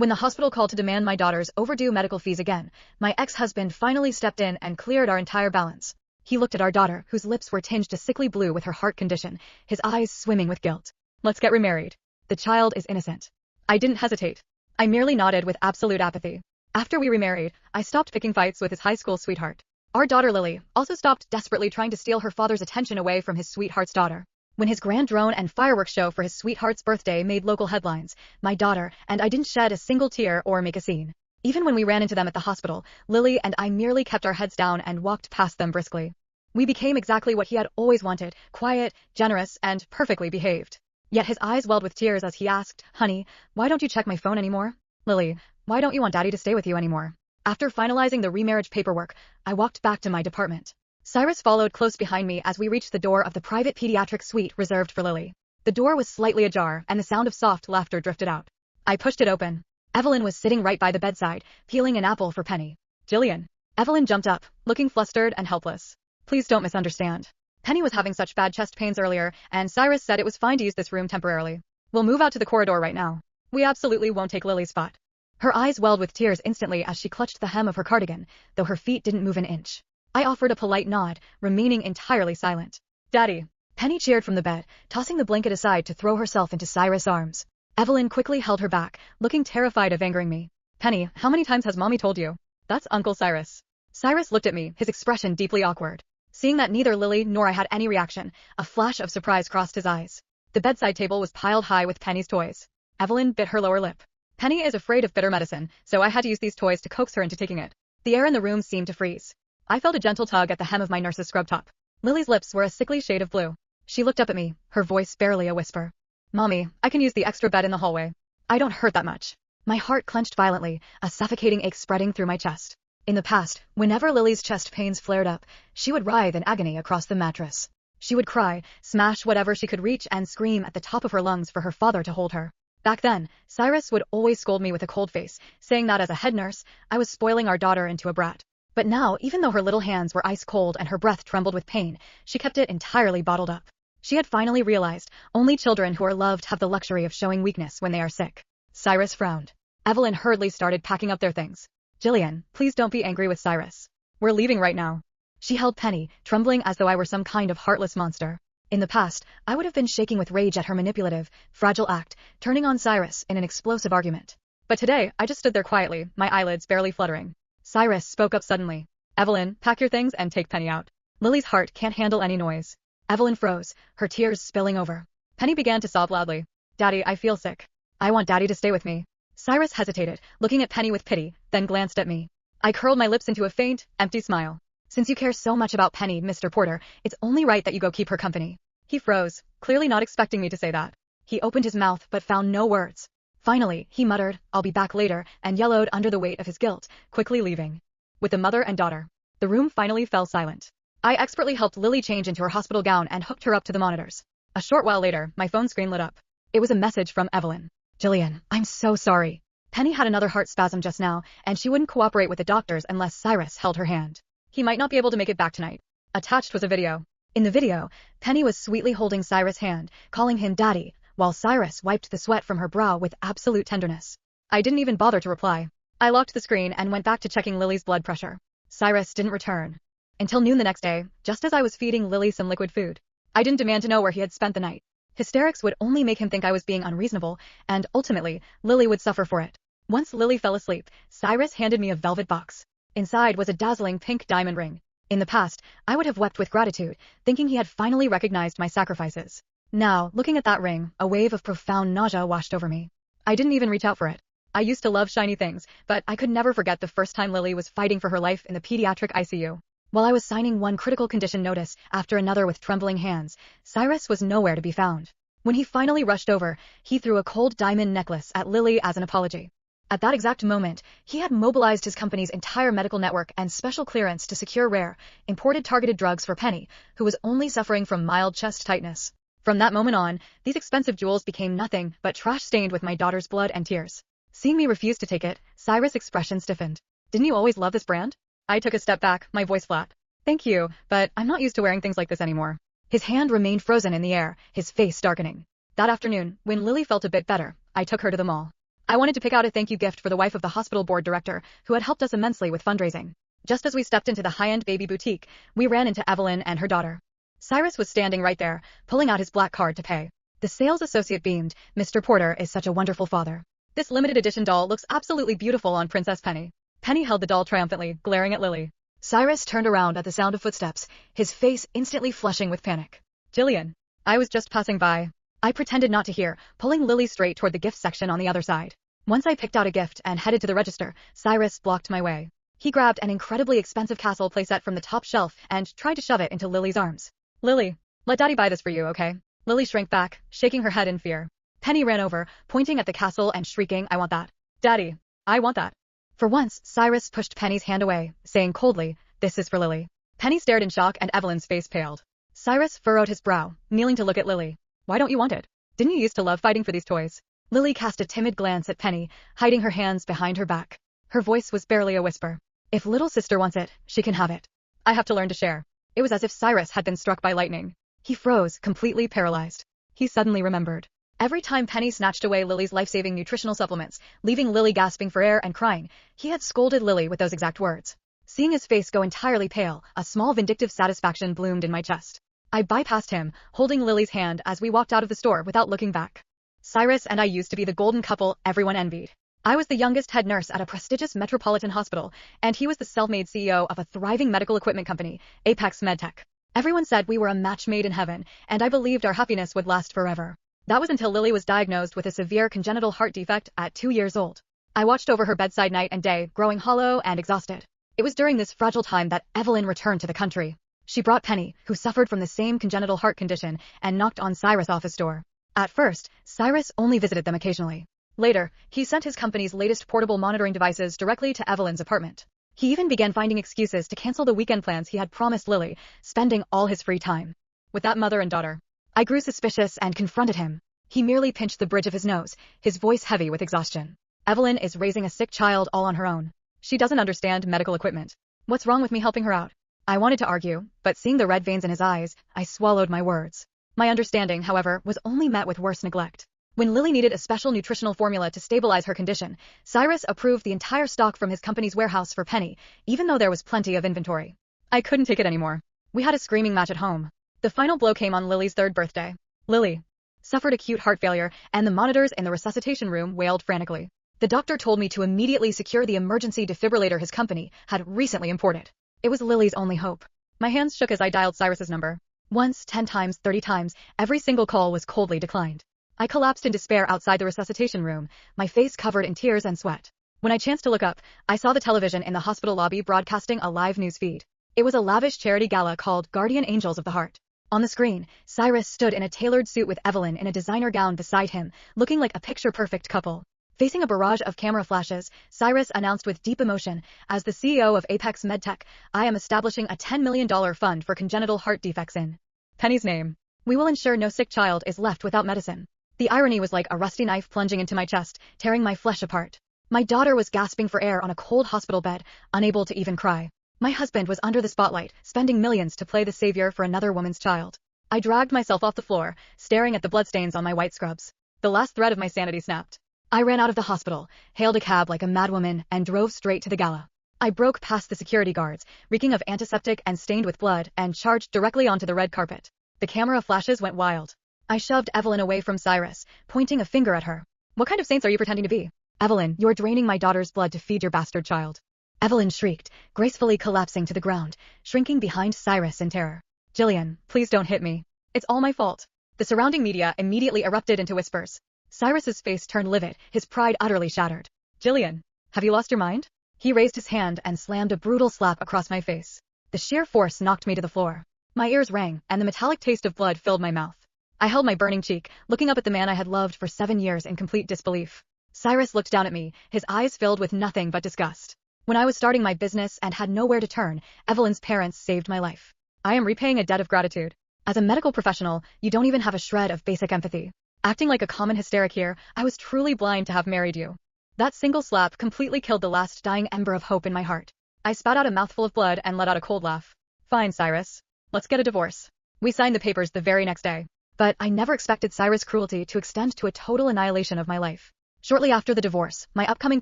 When the hospital called to demand my daughter's overdue medical fees again, my ex-husband finally stepped in and cleared our entire balance. He looked at our daughter, whose lips were tinged a sickly blue with her heart condition, his eyes swimming with guilt. Let's get remarried. The child is innocent. I didn't hesitate. I merely nodded with absolute apathy. After we remarried, I stopped picking fights with his high school sweetheart. Our daughter Lily also stopped desperately trying to steal her father's attention away from his sweetheart's daughter. When his grand drone and fireworks show for his sweetheart's birthday made local headlines, my daughter and I didn't shed a single tear or make a scene. Even when we ran into them at the hospital, Lily and I merely kept our heads down and walked past them briskly. We became exactly what he had always wanted, quiet, generous, and perfectly behaved. Yet his eyes welled with tears as he asked, "Honey, why don't you check my phone anymore? Lily, why don't you want Daddy to stay with you anymore?" After finalizing the remarriage paperwork, I walked back to my department. Cyrus followed close behind me as we reached the door of the private pediatric suite reserved for Lily. The door was slightly ajar, and the sound of soft laughter drifted out. I pushed it open. Evelyn was sitting right by the bedside, peeling an apple for Penny. "Jillian." Evelyn jumped up, looking flustered and helpless. "Please don't misunderstand. Penny was having such bad chest pains earlier, and Cyrus said it was fine to use this room temporarily. We'll move out to the corridor right now. We absolutely won't take Lily's spot." Her eyes welled with tears instantly as she clutched the hem of her cardigan, though her feet didn't move an inch. I offered a polite nod, remaining entirely silent. "Daddy." Penny cheered from the bed, tossing the blanket aside to throw herself into Cyrus' arms. Evelyn quickly held her back, looking terrified of angering me. "Penny, how many times has Mommy told you? That's Uncle Cyrus." Cyrus looked at me, his expression deeply awkward. Seeing that neither Lily nor I had any reaction, a flash of surprise crossed his eyes. The bedside table was piled high with Penny's toys. Evelyn bit her lower lip. "Penny is afraid of bitter medicine, so I had to use these toys to coax her into taking it." The air in the room seemed to freeze. I felt a gentle tug at the hem of my nurse's scrub top. Lily's lips were a sickly shade of blue. She looked up at me, her voice barely a whisper. "Mommy, I can use the extra bed in the hallway. I don't hurt that much." My heart clenched violently, a suffocating ache spreading through my chest. In the past, whenever Lily's chest pains flared up, she would writhe in agony across the mattress. She would cry, smash whatever she could reach, and scream at the top of her lungs for her father to hold her. Back then, Cyrus would always scold me with a cold face, saying that as a head nurse, I was spoiling our daughter into a brat. But now, even though her little hands were ice cold and her breath trembled with pain, she kept it entirely bottled up. She had finally realized only children who are loved have the luxury of showing weakness when they are sick. Cyrus frowned. Evelyn hurriedly started packing up their things. "Jillian, please don't be angry with Cyrus. We're leaving right now." She held Penny, trembling as though I were some kind of heartless monster. In the past, I would have been shaking with rage at her manipulative, fragile act, turning on Cyrus in an explosive argument. But today, I just stood there quietly, my eyelids barely fluttering. Cyrus spoke up suddenly. "Evelyn, pack your things and take Penny out. Lily's heart can't handle any noise." Evelyn froze, her tears spilling over. Penny began to sob loudly. "Daddy, I feel sick. I want Daddy to stay with me." Cyrus hesitated, looking at Penny with pity, then glanced at me. I curled my lips into a faint, empty smile. "Since you care so much about Penny, Mr. Porter, it's only right that you go keep her company." He froze, clearly not expecting me to say that. He opened his mouth but found no words. Finally, he muttered, "I'll be back later," and yellowed under the weight of his guilt, quickly leaving. With the mother and daughter, the room finally fell silent. I expertly helped Lily change into her hospital gown and hooked her up to the monitors. A short while later, my phone screen lit up. It was a message from Evelyn. "Jillian, I'm so sorry. Penny had another heart spasm just now, and she wouldn't cooperate with the doctors unless Cyrus held her hand. He might not be able to make it back tonight." Attached was a video. In the video, Penny was sweetly holding Cyrus' hand, calling him Daddy, while Cyrus wiped the sweat from her brow with absolute tenderness. I didn't even bother to reply. I locked the screen and went back to checking Lily's blood pressure. Cyrus didn't return until noon the next day, just as I was feeding Lily some liquid food. I didn't demand to know where he had spent the night. Hysterics would only make him think I was being unreasonable, and ultimately, Lily would suffer for it. Once Lily fell asleep, Cyrus handed me a velvet box. Inside was a dazzling pink diamond ring. In the past, I would have wept with gratitude, thinking he had finally recognized my sacrifices. Now, looking at that ring, a wave of profound nausea washed over me. I didn't even reach out for it. I used to love shiny things, but I could never forget the first time Lily was fighting for her life in the pediatric ICU. While I was signing one critical condition notice after another with trembling hands, Cyrus was nowhere to be found. When he finally rushed over, he threw a cold diamond necklace at Lily as an apology. At that exact moment, he had mobilized his company's entire medical network and special clearance to secure rare, imported targeted drugs for Penny, who was only suffering from mild chest tightness. From that moment on, these expensive jewels became nothing but trash stained with my daughter's blood and tears. Seeing me refuse to take it, Cyrus' expression stiffened. "Didn't you always love this brand?" I took a step back, my voice flat. "Thank you, but I'm not used to wearing things like this anymore." His hand remained frozen in the air, his face darkening. That afternoon, when Lily felt a bit better, I took her to the mall. I wanted to pick out a thank you gift for the wife of the hospital board director, who had helped us immensely with fundraising. Just as we stepped into the high-end baby boutique, we ran into Evelyn and her daughter. Cyrus was standing right there, pulling out his black card to pay. The sales associate beamed. Mr. Porter is such a wonderful father. This limited edition doll looks absolutely beautiful on Princess Penny. Penny held the doll triumphantly, glaring at Lily. Cyrus turned around at the sound of footsteps, his face instantly flushing with panic. Jillian. I was just passing by. I pretended not to hear, pulling Lily straight toward the gift section on the other side. Once I picked out a gift and headed to the register, Cyrus blocked my way. He grabbed an incredibly expensive castle playset from the top shelf and tried to shove it into Lily's arms. Lily, let Daddy buy this for you, okay? Lily shrank back, shaking her head in fear. Penny ran over, pointing at the castle and shrieking, I want that. Daddy, I want that. For once, Cyrus pushed Penny's hand away, saying coldly, this is for Lily. Penny stared in shock and Evelyn's face paled. Cyrus furrowed his brow, kneeling to look at Lily. Why don't you want it? Didn't you used to love fighting for these toys? Lily cast a timid glance at Penny, hiding her hands behind her back. Her voice was barely a whisper. If little sister wants it, she can have it. I have to learn to share. It was as if Cyrus had been struck by lightning. He froze, completely paralyzed. He suddenly remembered. Every time Penny snatched away Lily's life-saving nutritional supplements, leaving Lily gasping for air and crying, he had scolded Lily with those exact words. Seeing his face go entirely pale, a small vindictive satisfaction bloomed in my chest. I bypassed him, holding Lily's hand as we walked out of the store without looking back. Cyrus and I used to be the golden couple everyone envied. I was the youngest head nurse at a prestigious metropolitan hospital, and he was the self-made CEO of a thriving medical equipment company, Apex Medtech. Everyone said we were a match made in heaven, and I believed our happiness would last forever. That was until Lily was diagnosed with a severe congenital heart defect at 2 years old. I watched over her bedside night and day, growing hollow and exhausted. It was during this fragile time that Evelyn returned to the country. She brought Penny, who suffered from the same congenital heart condition, and knocked on Cyrus' office door. At first, Cyrus only visited them occasionally. Later, he sent his company's latest portable monitoring devices directly to Evelyn's apartment. He even began finding excuses to cancel the weekend plans he had promised Lily, spending all his free time with that mother and daughter. I grew suspicious and confronted him. He merely pinched the bridge of his nose, his voice heavy with exhaustion. Evelyn is raising a sick child all on her own. She doesn't understand medical equipment. What's wrong with me helping her out? I wanted to argue, but seeing the red veins in his eyes, I swallowed my words. My understanding, however, was only met with worse neglect. When Lily needed a special nutritional formula to stabilize her condition, Cyrus approved the entire stock from his company's warehouse for Penny, even though there was plenty of inventory. I couldn't take it anymore. We had a screaming match at home. The final blow came on Lily's 3rd birthday. Lily suffered acute heart failure, and the monitors in the resuscitation room wailed frantically. The doctor told me to immediately secure the emergency defibrillator his company had recently imported. It was Lily's only hope. My hands shook as I dialed Cyrus's number. Once, 10 times, 30 times, every single call was coldly declined. I collapsed in despair outside the resuscitation room, my face covered in tears and sweat. When I chanced to look up, I saw the television in the hospital lobby broadcasting a live news feed. It was a lavish charity gala called Guardian Angels of the Heart. On the screen, Cyrus stood in a tailored suit with Evelyn in a designer gown beside him, looking like a picture-perfect couple. Facing a barrage of camera flashes, Cyrus announced with deep emotion, as the CEO of Apex Medtech, I am establishing a $10 million fund for congenital heart defects in Penny's name. We will ensure no sick child is left without medicine. The irony was like a rusty knife plunging into my chest, tearing my flesh apart. My daughter was gasping for air on a cold hospital bed, unable to even cry. My husband was under the spotlight, spending millions to play the savior for another woman's child. I dragged myself off the floor, staring at the bloodstains on my white scrubs. The last thread of my sanity snapped. I ran out of the hospital, hailed a cab like a madwoman, and drove straight to the gala. I broke past the security guards, reeking of antiseptic and stained with blood, and charged directly onto the red carpet. The camera flashes went wild. I shoved Evelyn away from Cyrus, pointing a finger at her. What kind of saints are you pretending to be? Evelyn, you're draining my daughter's blood to feed your bastard child. Evelyn shrieked, gracefully collapsing to the ground, shrinking behind Cyrus in terror. Jillian, please don't hit me. It's all my fault. The surrounding media immediately erupted into whispers. Cyrus's face turned livid, his pride utterly shattered. Jillian, have you lost your mind? He raised his hand and slammed a brutal slap across my face. The sheer force knocked me to the floor. My ears rang, and the metallic taste of blood filled my mouth. I held my burning cheek, looking up at the man I had loved for 7 years in complete disbelief. Cyrus looked down at me, his eyes filled with nothing but disgust. When I was starting my business and had nowhere to turn, Evelyn's parents saved my life. I am repaying a debt of gratitude. As a medical professional, you don't even have a shred of basic empathy. Acting like a common hysteric here, I was truly blind to have married you. That single slap completely killed the last dying ember of hope in my heart. I spat out a mouthful of blood and let out a cold laugh. Fine, Cyrus. Let's get a divorce. We signed the papers the very next day. But I never expected Cyrus' cruelty to extend to a total annihilation of my life. Shortly after the divorce, my upcoming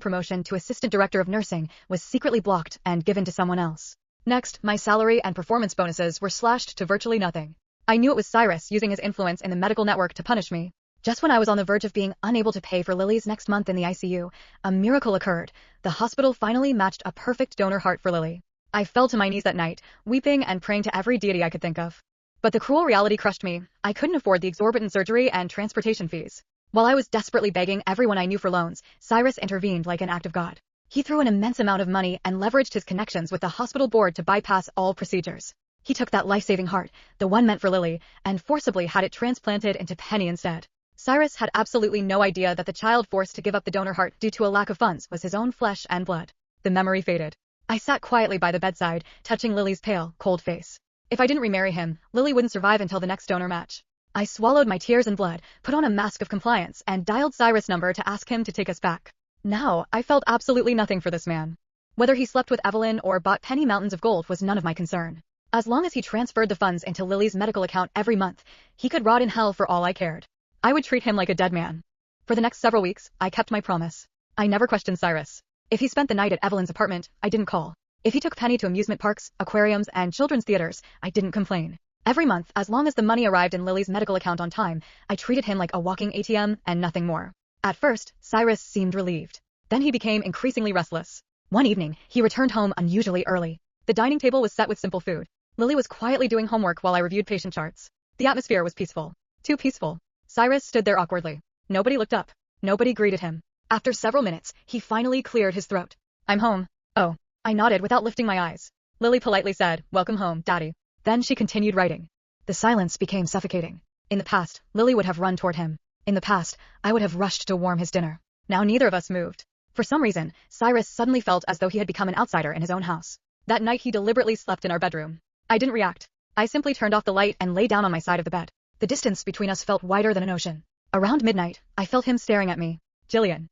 promotion to assistant director of nursing was secretly blocked and given to someone else. Next, my salary and performance bonuses were slashed to virtually nothing. I knew it was Cyrus using his influence in the medical network to punish me. Just when I was on the verge of being unable to pay for Lily's next month in the ICU, a miracle occurred. The hospital finally matched a perfect donor heart for Lily. I fell to my knees that night, weeping and praying to every deity I could think of. But the cruel reality crushed me. I couldn't afford the exorbitant surgery and transportation fees. While I was desperately begging everyone I knew for loans, Cyrus intervened like an act of God. He threw an immense amount of money and leveraged his connections with the hospital board to bypass all procedures. He took that life-saving heart, the one meant for Lily, and forcibly had it transplanted into Penny instead. Cyrus had absolutely no idea that the child forced to give up the donor heart due to a lack of funds was his own flesh and blood. The memory faded. I sat quietly by the bedside, touching Lily's pale, cold face. If I didn't remarry him, Lily wouldn't survive until the next donor match. I swallowed my tears and blood, put on a mask of compliance, and dialed Cyrus' number to ask him to take us back. Now, I felt absolutely nothing for this man. Whether he slept with Evelyn or bought Penny mountains of gold was none of my concern. As long as he transferred the funds into Lily's medical account every month, he could rot in hell for all I cared. I would treat him like a dead man. For the next several weeks, I kept my promise. I never questioned Cyrus. If he spent the night at Evelyn's apartment, I didn't call. If he took Penny to amusement parks, aquariums, and children's theaters, I didn't complain. Every month, as long as the money arrived in Lily's medical account on time, I treated him like a walking ATM and nothing more. At first, Cyrus seemed relieved. Then he became increasingly restless. One evening, he returned home unusually early. The dining table was set with simple food. Lily was quietly doing homework while I reviewed patient charts. The atmosphere was peaceful. Too peaceful. Cyrus stood there awkwardly. Nobody looked up. Nobody greeted him. After several minutes, he finally cleared his throat. "I'm home." "Oh." I nodded without lifting my eyes. Lily politely said, "Welcome home, Daddy." Then she continued writing. The silence became suffocating. In the past, Lily would have run toward him. In the past, I would have rushed to warm his dinner. Now neither of us moved. For some reason, Cyrus suddenly felt as though he had become an outsider in his own house. That night he deliberately slept in our bedroom. I didn't react. I simply turned off the light and lay down on my side of the bed. The distance between us felt wider than an ocean. Around midnight, I felt him staring at me. "Jillian.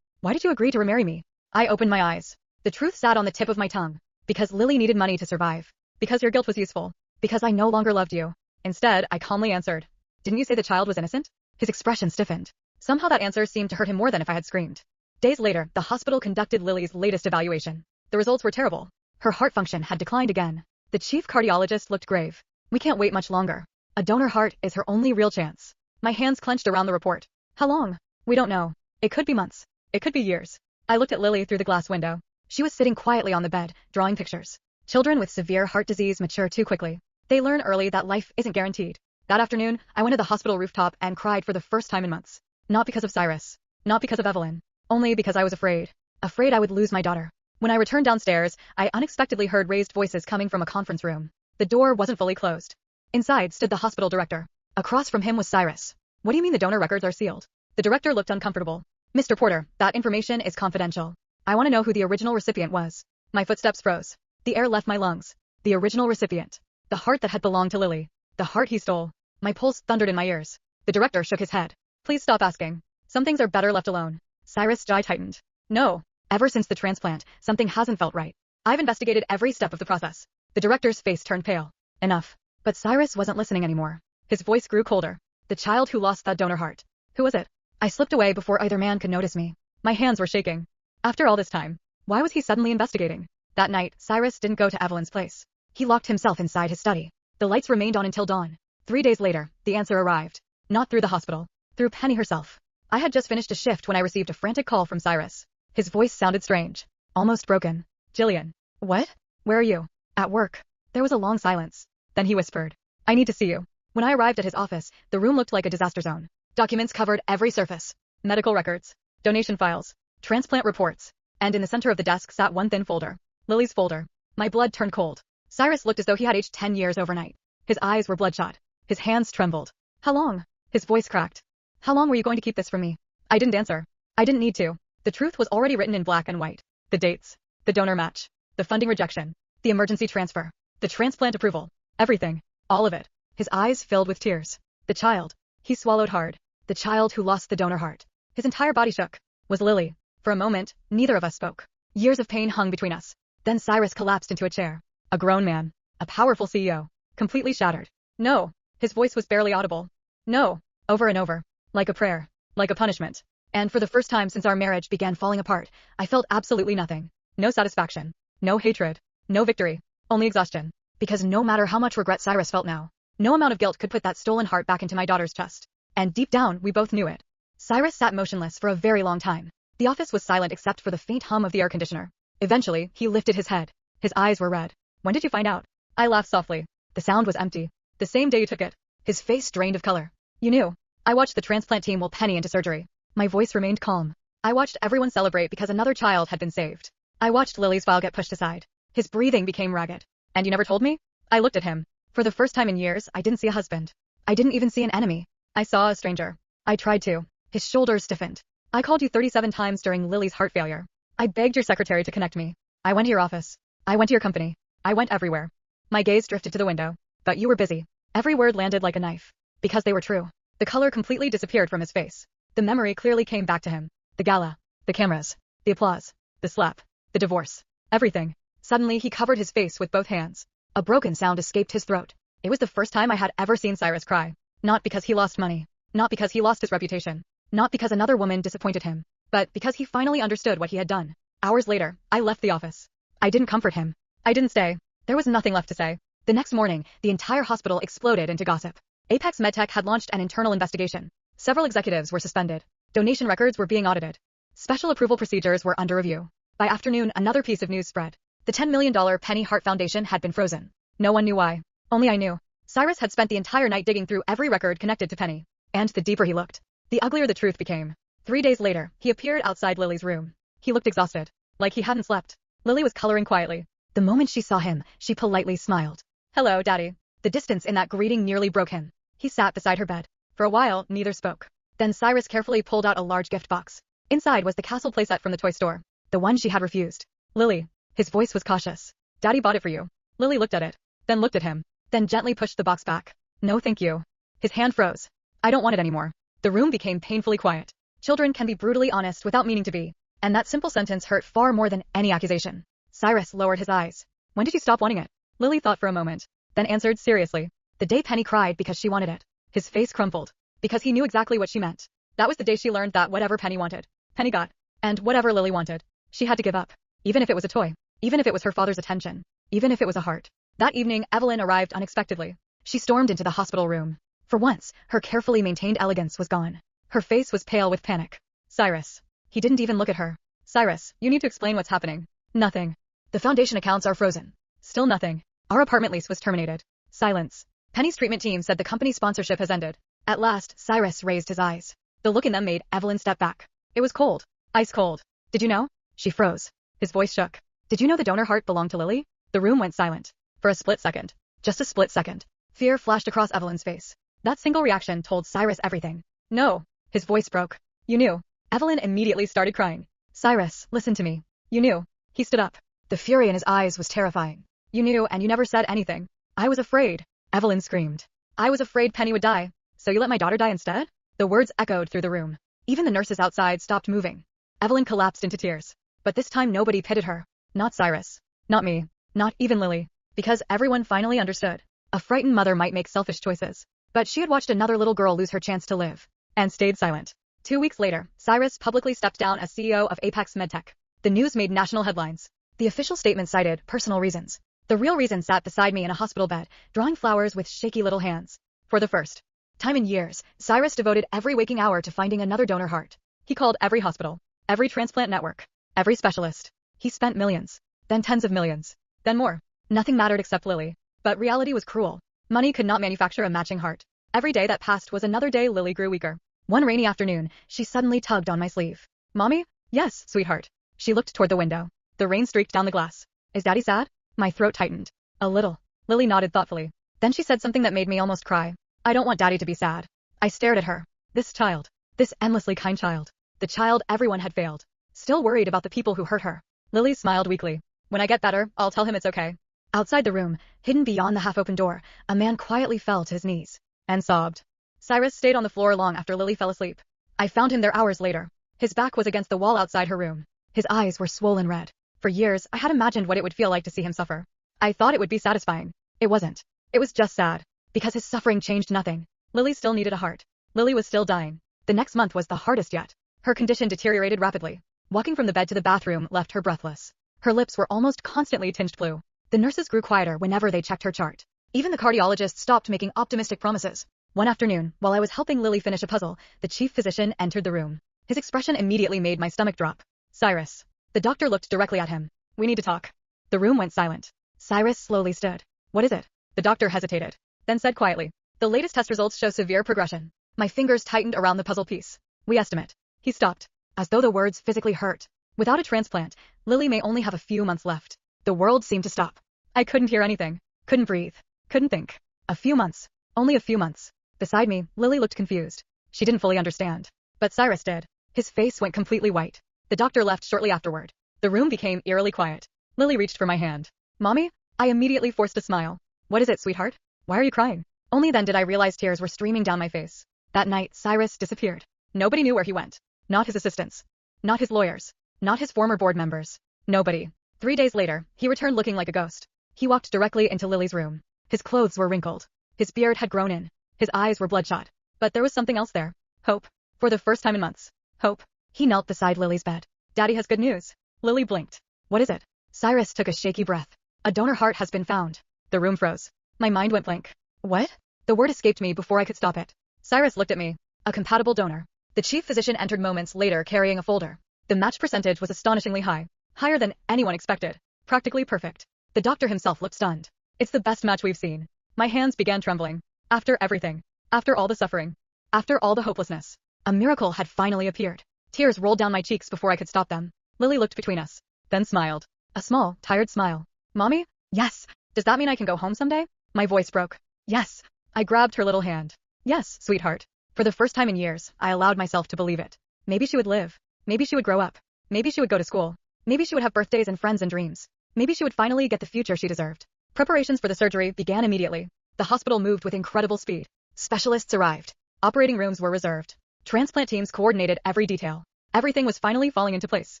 Why did you agree to remarry me?" I opened my eyes. The truth sat on the tip of my tongue. Because Lily needed money to survive. Because your guilt was useful. Because I no longer loved you. Instead, I calmly answered. "Didn't you say the child was innocent?" His expression stiffened. Somehow that answer seemed to hurt him more than if I had screamed. Days later, the hospital conducted Lily's latest evaluation. The results were terrible. Her heart function had declined again. The chief cardiologist looked grave. "We can't wait much longer. A donor heart is her only real chance." My hands clenched around the report. "How long?" "We don't know. It could be months. It could be years." I looked at Lily through the glass window. She was sitting quietly on the bed, drawing pictures. Children with severe heart disease mature too quickly. They learn early that life isn't guaranteed. That afternoon, I went to the hospital rooftop and cried for the first time in months. Not because of Cyrus. Not because of Evelyn. Only because I was afraid. Afraid I would lose my daughter. When I returned downstairs, I unexpectedly heard raised voices coming from a conference room. The door wasn't fully closed. Inside stood the hospital director. Across from him was Cyrus. "What do you mean the donor records are sealed?" The director looked uncomfortable. "Mr. Porter, that information is confidential. I want to know who the original recipient was." My footsteps froze. The air left my lungs. The original recipient. The heart that had belonged to Lily. The heart he stole. My pulse thundered in my ears. The director shook his head. "Please stop asking. Some things are better left alone." Cyrus' jaw tightened. "No. Ever since the transplant, something hasn't felt right. I've investigated every step of the process." The director's face turned pale. "Enough." But Cyrus wasn't listening anymore. His voice grew colder. "The child who lost that donor heart. Who was it?" I slipped away before either man could notice me. My hands were shaking. After all this time, why was he suddenly investigating? That night, Cyrus didn't go to Evelyn's place. He locked himself inside his study. The lights remained on until dawn. 3 days later, the answer arrived. Not through the hospital. Through Penny herself. I had just finished a shift when I received a frantic call from Cyrus. His voice sounded strange. Almost broken. "Jillian." "What?" "Where are you?" "At work." There was a long silence. Then he whispered. "I need to see you." When I arrived at his office, the room looked like a disaster zone. Documents covered every surface. Medical records. Donation files. Transplant reports. And in the center of the desk sat one thin folder. Lily's folder. My blood turned cold. Cyrus looked as though he had aged 10 years overnight. His eyes were bloodshot. His hands trembled. "How long?" His voice cracked. "How long were you going to keep this from me?" I didn't answer. I didn't need to. The truth was already written in black and white. The dates. The donor match. The funding rejection. The emergency transfer. The transplant approval. Everything. All of it. His eyes filled with tears. The child. He swallowed hard. The child who lost the donor heart. His entire body shook. Was Lily. For a moment, neither of us spoke. Years of pain hung between us. Then Cyrus collapsed into a chair. A grown man. A powerful CEO. Completely shattered. "No." His voice was barely audible. "No." Over and over. Like a prayer. Like a punishment. And for the first time since our marriage began falling apart, I felt absolutely nothing. No satisfaction. No hatred. No victory. Only exhaustion. Because no matter how much regret Cyrus felt now, no amount of guilt could put that stolen heart back into my daughter's chest. And deep down, we both knew it. Cyrus sat motionless for a very long time. The office was silent except for the faint hum of the air conditioner. Eventually, he lifted his head. His eyes were red. When did you find out? I laughed softly. The sound was empty. The same day you took it. His face drained of color. You knew. I watched the transplant team wheel Penny into surgery. My voice remained calm. I watched everyone celebrate because another child had been saved. I watched Lily's file get pushed aside. His breathing became ragged. And you never told me? I looked at him. For the first time in years, I didn't see a husband. I didn't even see an enemy. I saw a stranger. I tried to. His shoulders stiffened. I called you 37 times during Lily's heart failure. I begged your secretary to connect me. I went to your office. I went to your company. I went everywhere. My gaze drifted to the window. But you were busy. Every word landed like a knife. Because they were true. The color completely disappeared from his face. The memory clearly came back to him. The gala. The cameras. The applause. The slap. The divorce. Everything. Suddenly he covered his face with both hands. A broken sound escaped his throat. It was the first time I had ever seen Cyrus cry. Not because he lost money. Not because he lost his reputation. Not because another woman disappointed him. But because he finally understood what he had done. Hours later, I left the office. I didn't comfort him. I didn't stay. There was nothing left to say. The next morning, the entire hospital exploded into gossip. Apex Medtech had launched an internal investigation. Several executives were suspended. Donation records were being audited. Special approval procedures were under review. By afternoon, another piece of news spread. The $10 million Penny Heart Foundation had been frozen. No one knew why. Only I knew. Cyrus had spent the entire night digging through every record connected to Penny. And the deeper he looked, the uglier the truth became. 3 days later, he appeared outside Lily's room. He looked exhausted. Like he hadn't slept. Lily was coloring quietly. The moment she saw him, she politely smiled. Hello, Daddy. The distance in that greeting nearly broke him. He sat beside her bed. For a while, neither spoke. Then Cyrus carefully pulled out a large gift box. Inside was the castle playset from the toy store. The one she had refused. Lily. His voice was cautious. Daddy bought it for you. Lily looked at it. Then looked at him. Then gently pushed the box back. No thank you. His hand froze. I don't want it anymore. The room became painfully quiet. Children can be brutally honest without meaning to be. And that simple sentence hurt far more than any accusation. Cyrus lowered his eyes. When did you stop wanting it? Lily thought for a moment. Then answered seriously. The day Penny cried because she wanted it. His face crumpled. Because he knew exactly what she meant. That was the day she learned that whatever Penny wanted, Penny got. And whatever Lily wanted, she had to give up. Even if it was a toy. Even if it was her father's attention. Even if it was a heart. That evening, Evelyn arrived unexpectedly. She stormed into the hospital room. For once, her carefully maintained elegance was gone. Her face was pale with panic. Cyrus. He didn't even look at her. Cyrus, you need to explain what's happening. Nothing. The foundation accounts are frozen. Still nothing. Our apartment lease was terminated. Silence. Penny's treatment team said the company's sponsorship has ended. At last, Cyrus raised his eyes. The look in them made Evelyn step back. It was cold. Ice cold. Did you know? She froze. His voice shook. Did you know the donor heart belonged to Lily? The room went silent. For a split second. Just a split second. Fear flashed across Evelyn's face. That single reaction told Cyrus everything. No. His voice broke. You knew. Evelyn immediately started crying. Cyrus, listen to me. You knew. He stood up. The fury in his eyes was terrifying. You knew and you never said anything. I was afraid. Evelyn screamed. I was afraid Penny would die. So you let my daughter die instead? The words echoed through the room. Even the nurses outside stopped moving. Evelyn collapsed into tears. But this time nobody pitied her. Not Cyrus. Not me. Not even Lily. Because everyone finally understood. A frightened mother might make selfish choices. But she had watched another little girl lose her chance to live. And stayed silent. 2 weeks later, Cyrus publicly stepped down as CEO of Apex Medtech. The news made national headlines. The official statement cited personal reasons. The real reason sat beside me in a hospital bed, drawing flowers with shaky little hands. For the first time in years, Cyrus devoted every waking hour to finding another donor heart. He called every hospital, every transplant network, every specialist. He spent millions, then tens of millions, then more. Nothing mattered except Lily. But reality was cruel. Money could not manufacture a matching heart. Every day that passed was another day Lily grew weaker. One rainy afternoon, she suddenly tugged on my sleeve. Mommy? Yes, sweetheart. She looked toward the window. The rain streaked down the glass. Is Daddy sad? My throat tightened. A little. Lily nodded thoughtfully. Then she said something that made me almost cry. I don't want Daddy to be sad. I stared at her. This child. This endlessly kind child. The child everyone had failed. Still worried about the people who hurt her. Lily smiled weakly. When I get better, I'll tell him it's okay. Outside the room, hidden beyond the half-open door, a man quietly fell to his knees. And sobbed. Cyrus stayed on the floor long after Lily fell asleep. I found him there hours later. His back was against the wall outside her room. His eyes were swollen red. For years, I had imagined what it would feel like to see him suffer. I thought it would be satisfying. It wasn't. It was just sad. Because his suffering changed nothing. Lily still needed a heart. Lily was still dying. The next month was the hardest yet. Her condition deteriorated rapidly. Walking from the bed to the bathroom left her breathless. Her lips were almost constantly tinged blue. The nurses grew quieter whenever they checked her chart. Even the cardiologist stopped making optimistic promises. One afternoon, while I was helping Lily finish a puzzle, the chief physician entered the room. His expression immediately made my stomach drop. Cyrus. The doctor looked directly at him. We need to talk. The room went silent. Cyrus slowly stood. What is it? The doctor hesitated, then said quietly. The latest test results show severe progression. My fingers tightened around the puzzle piece. We estimate. He stopped, as though the words physically hurt. Without a transplant, Lily may only have a few months left. The world seemed to stop. I couldn't hear anything. Couldn't breathe. Couldn't think. A few months. Only a few months. Beside me, Lily looked confused. She didn't fully understand. But Cyrus did. His face went completely white. The doctor left shortly afterward. The room became eerily quiet. Lily reached for my hand. Mommy? I immediately forced a smile. What is it, sweetheart? Why are you crying? Only then did I realize tears were streaming down my face. That night, Cyrus disappeared. Nobody knew where he went. Not his assistants. Not his lawyers. Not his former board members. Nobody. 3 days later, he returned looking like a ghost. He walked directly into Lily's room. His clothes were wrinkled. His beard had grown in. His eyes were bloodshot. But there was something else there. Hope. For the first time in months. Hope. He knelt beside Lily's bed. Daddy has good news. Lily blinked. What is it? Cyrus took a shaky breath. A donor heart has been found. The room froze. My mind went blank. What? The word escaped me before I could stop it. Cyrus looked at me. A compatible donor. The chief physician entered moments later carrying a folder. The match percentage was astonishingly high. Higher than anyone expected. Practically perfect. The doctor himself looked stunned. It's the best match we've seen. My hands began trembling. After everything. After all the suffering. After all the hopelessness. A miracle had finally appeared. Tears rolled down my cheeks before I could stop them. Lily looked between us. Then smiled. A small, tired smile. Mommy? Yes. Does that mean I can go home someday? My voice broke. Yes. I grabbed her little hand. Yes, sweetheart. For the first time in years, I allowed myself to believe it. Maybe she would live. Maybe she would grow up. Maybe she would go to school. Maybe she would have birthdays and friends and dreams. Maybe she would finally get the future she deserved. Preparations for the surgery began immediately. The hospital moved with incredible speed. Specialists arrived. Operating rooms were reserved. Transplant teams coordinated every detail. Everything was finally falling into place.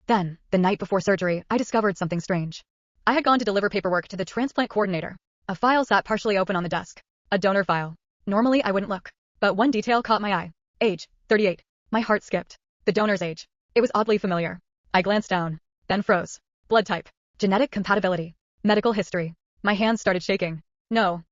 Then, the night before surgery, I discovered something strange. I had gone to deliver paperwork to the transplant coordinator. A file sat partially open on the desk. A donor file. Normally I wouldn't look. But one detail caught my eye. Age, 38. My heart skipped. The donor's age. It was oddly familiar. I glanced down. Then froze. Blood type. Genetic compatibility. Medical history. My hands started shaking. No.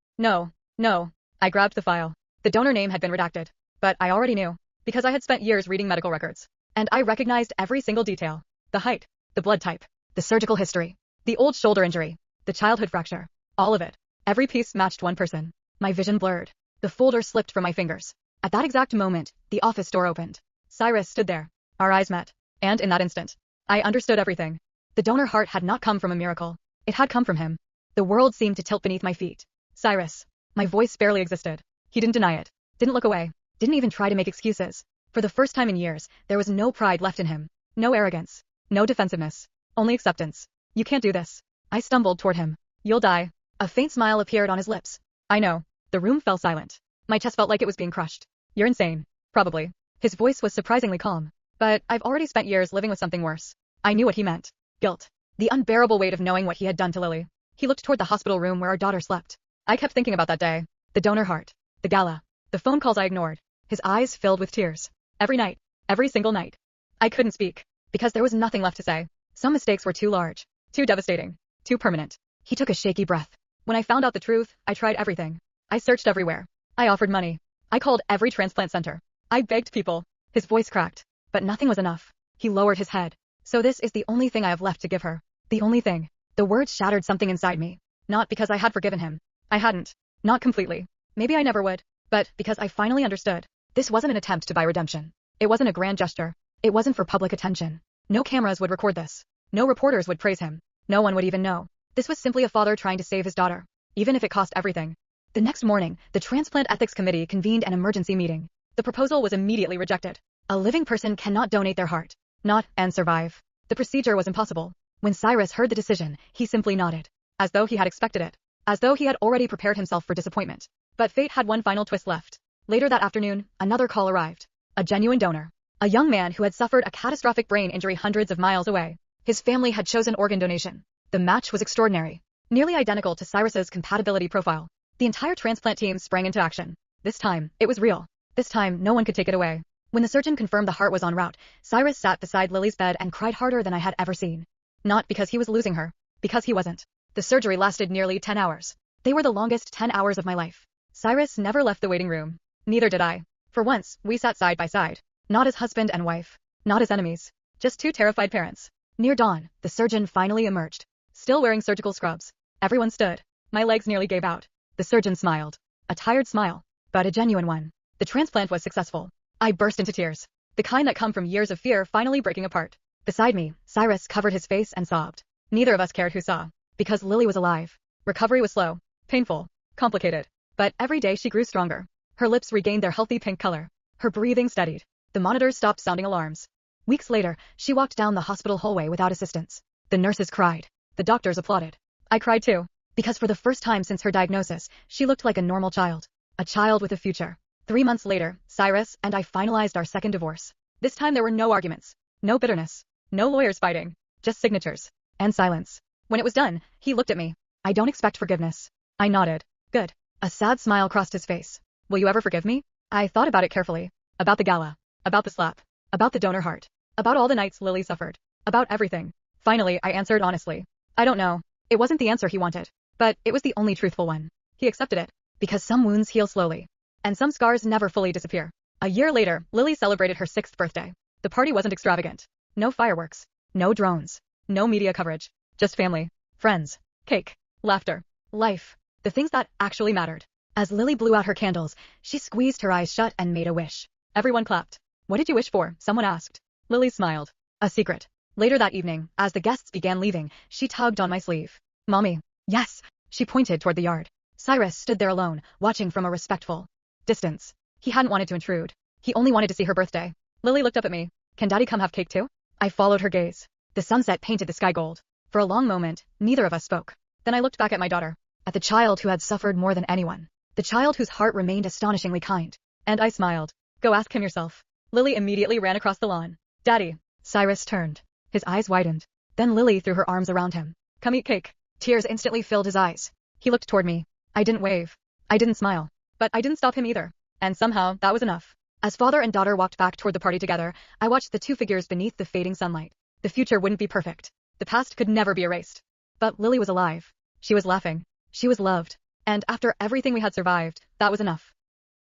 I grabbed the file. The donor name had been redacted. But I already knew. Because I had spent years reading medical records. And I recognized every single detail. The height. The blood type. The surgical history. The old shoulder injury. The childhood fracture. All of it. Every piece matched one person. My vision blurred. The folder slipped from my fingers. At that exact moment, the office door opened. Cyrus stood there. Our eyes met. And in that instant, I understood everything. The donor heart had not come from a miracle. It had come from him. The world seemed to tilt beneath my feet. Cyrus. My voice barely existed. He didn't deny it. Didn't look away. Didn't even try to make excuses. For the first time in years, there was no pride left in him. No arrogance. No defensiveness. Only acceptance. You can't do this. I stumbled toward him. You'll die. A faint smile appeared on his lips. I know. The room fell silent. My chest felt like it was being crushed. You're insane. Probably. His voice was surprisingly calm. But I've already spent years living with something worse. I knew what he meant. Guilt. The unbearable weight of knowing what he had done to Lily. He looked toward the hospital room where our daughter slept. I kept thinking about that day. The donor heart. The gala. The phone calls I ignored. His eyes filled with tears. Every night. Every single night. I couldn't speak. Because there was nothing left to say. Some mistakes were too large. Too devastating. Too permanent. He took a shaky breath. When I found out the truth, I tried everything. I searched everywhere. I offered money. I called every transplant center. I begged people. His voice cracked. But nothing was enough. He lowered his head. So this is the only thing I have left to give her. The only thing. The words shattered something inside me. Not because I had forgiven him. I hadn't. Not completely. Maybe I never would. But because I finally understood. This wasn't an attempt to buy redemption. It wasn't a grand gesture. It wasn't for public attention. No cameras would record this. No reporters would praise him. No one would even know. This was simply a father trying to save his daughter. Even if it cost everything. The next morning, the Transplant Ethics Committee convened an emergency meeting. The proposal was immediately rejected. A living person cannot donate their heart. Not, and survive. The procedure was impossible. When Cyrus heard the decision, he simply nodded. As though he had expected it. As though he had already prepared himself for disappointment. But fate had one final twist left. Later that afternoon, another call arrived. A genuine donor. A young man who had suffered a catastrophic brain injury hundreds of miles away. His family had chosen organ donation. The match was extraordinary. Nearly identical to Cyrus's compatibility profile. The entire transplant team sprang into action. This time, it was real. This time, no one could take it away. When the surgeon confirmed the heart was en route, Cyrus sat beside Lily's bed and cried harder than I had ever seen. Not because he was losing her. Because he wasn't. The surgery lasted nearly 10 hours. They were the longest 10 hours of my life. Cyrus never left the waiting room. Neither did I. For once, we sat side by side. Not as husband and wife. Not as enemies. Just two terrified parents. Near dawn, the surgeon finally emerged. Still wearing surgical scrubs. Everyone stood. My legs nearly gave out. The surgeon smiled. A tired smile. But a genuine one. The transplant was successful. I burst into tears. The kind that come from years of fear finally breaking apart. Beside me, Cyrus covered his face and sobbed. Neither of us cared who saw. Because Lily was alive. Recovery was slow. Painful. Complicated. But every day she grew stronger. Her lips regained their healthy pink color. Her breathing steadied. The monitors stopped sounding alarms. Weeks later, she walked down the hospital hallway without assistance. The nurses cried. The doctors applauded. I cried too. Because for the first time since her diagnosis, she looked like a normal child. A child with a future. 3 months later, Cyrus and I finalized our second divorce. This time there were no arguments. No bitterness. No lawyers fighting. Just signatures. And silence. When it was done, he looked at me. I don't expect forgiveness. I nodded. Good. A sad smile crossed his face. Will you ever forgive me? I thought about it carefully. About the gala. About the slap. About the donor heart. About all the nights Lily suffered. About everything. Finally, I answered honestly. I don't know. It wasn't the answer he wanted. But it was the only truthful one. He accepted it. Because some wounds heal slowly. And some scars never fully disappear. A year later, Lily celebrated her 6th birthday. The party wasn't extravagant. No fireworks. No drones. No media coverage. Just family. Friends. Cake. Laughter. Life. The things that actually mattered. As Lily blew out her candles, she squeezed her eyes shut and made a wish. Everyone clapped. What did you wish for? Someone asked. Lily smiled. A secret. Later that evening, as the guests began leaving, she tugged on my sleeve. Mommy. Yes. She pointed toward the yard. Cyrus stood there alone, watching from a respectful distance. He hadn't wanted to intrude. He only wanted to see her birthday. Lily looked up at me. Can Daddy come have cake too? I followed her gaze. The sunset painted the sky gold. For a long moment, neither of us spoke. Then I looked back at my daughter. At the child who had suffered more than anyone. The child whose heart remained astonishingly kind. And I smiled. Go ask him yourself. Lily immediately ran across the lawn. Daddy. Cyrus turned. His eyes widened. Then Lily threw her arms around him. Come eat cake. Tears instantly filled his eyes. He looked toward me. I didn't wave. I didn't smile. But I didn't stop him either. And somehow, that was enough. As father and daughter walked back toward the party together, I watched the two figures beneath the fading sunlight. The future wouldn't be perfect. The past could never be erased. But Lily was alive. She was laughing. She was loved. And after everything we had survived, that was enough.